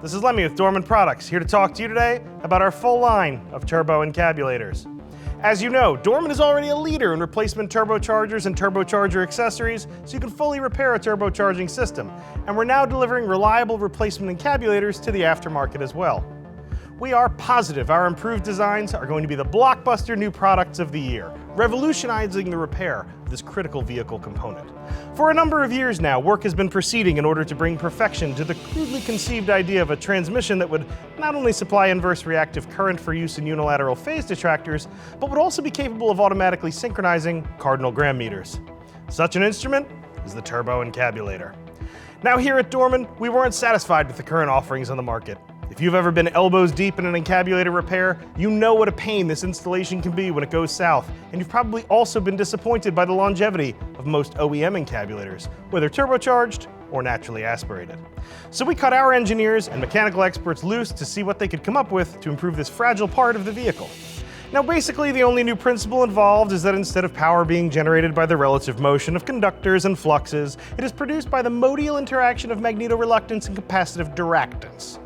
This is Lemmy with Dorman Products, here to talk to you today about our full line of turbo encabulators. As you know, Dorman is already a leader in replacement turbochargers and turbocharger accessories, so you can fully repair a turbocharging system. And we're now delivering reliable replacement encabulators to the aftermarket as well. We are positive our improved designs are going to be the blockbuster new products of the year, revolutionizing the repair of this critical vehicle component. For a number of years now, work has been proceeding in order to bring perfection to the crudely conceived idea of a transmission that would not only supply inverse reactive current for use in unilateral phase detractors, but would also be capable of automatically synchronizing cardinal gram meters. Such an instrument is the Turbo Encapsulator. Now here at Dorman, we weren't satisfied with the current offerings on the market. If you've ever been elbows deep in an encabulator repair, you know what a pain this installation can be when it goes south, and you've probably also been disappointed by the longevity of most OEM encabulators, whether turbocharged or naturally aspirated. So we cut our engineers and mechanical experts loose to see what they could come up with to improve this fragile part of the vehicle. Now basically the only new principle involved is that instead of power being generated by the relative motion of conductors and fluxes, it is produced by the modial interaction of magneto-reluctance and capacitive diractance.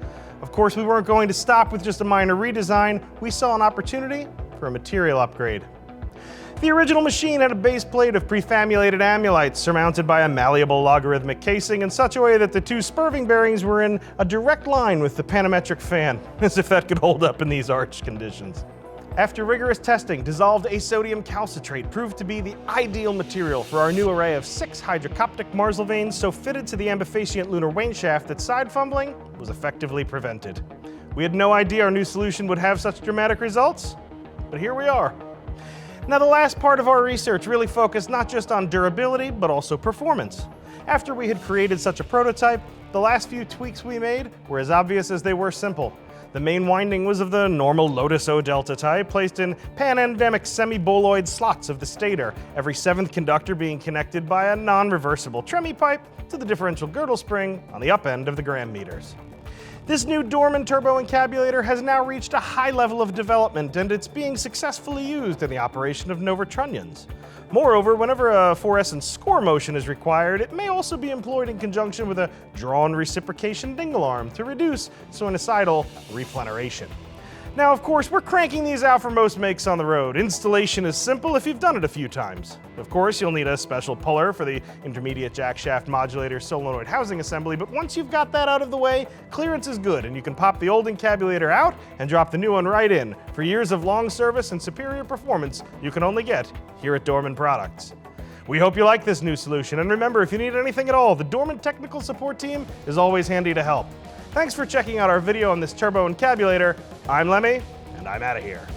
Of course, we weren't going to stop with just a minor redesign. We saw an opportunity for a material upgrade. The original machine had a base plate of pre-famulated amulites surmounted by a malleable logarithmic casing in such a way that the two spurving bearings were in a direct line with the panametric fan, as if that could hold up in these arch conditions. After rigorous testing, dissolved sodium calcitrate proved to be the ideal material for our new array of 6 hydrocoptic Marsal vanes so fitted to the ambifacient lunar wane shaft that side fumbling was effectively prevented. We had no idea our new solution would have such dramatic results, but here we are. Now the last part of our research really focused not just on durability, but also performance. After we had created such a prototype, the last few tweaks we made were as obvious as they were simple. The main winding was of the normal Lotus O delta type, placed in panendemic semi-boloid slots of the stator, every 7th conductor being connected by a non-reversible tremie pipe to the differential girdle spring on the up end of the gram meters. This new Dorman Turbo Encapsulator has now reached a high level of development, and it's being successfully used in the operation of Novatrunnions. Moreover, whenever a fluorescent score motion is required, it may also be employed in conjunction with a drawn reciprocation dingle arm to reduce sinusoidal repleneration. Now, of course, we're cranking these out for most makes on the road. Installation is simple if you've done it a few times. Of course, you'll need a special puller for the intermediate jackshaft modulator solenoid housing assembly, but once you've got that out of the way, clearance is good, and you can pop the old encabulator out and drop the new one right in for years of long service and superior performance you can only get here at Dorman Products. We hope you like this new solution, and remember, if you need anything at all, the Dorman technical support team is always handy to help. Thanks for checking out our video on this Turbo Encapsulator. I'm Lemmy, and I'm out of here.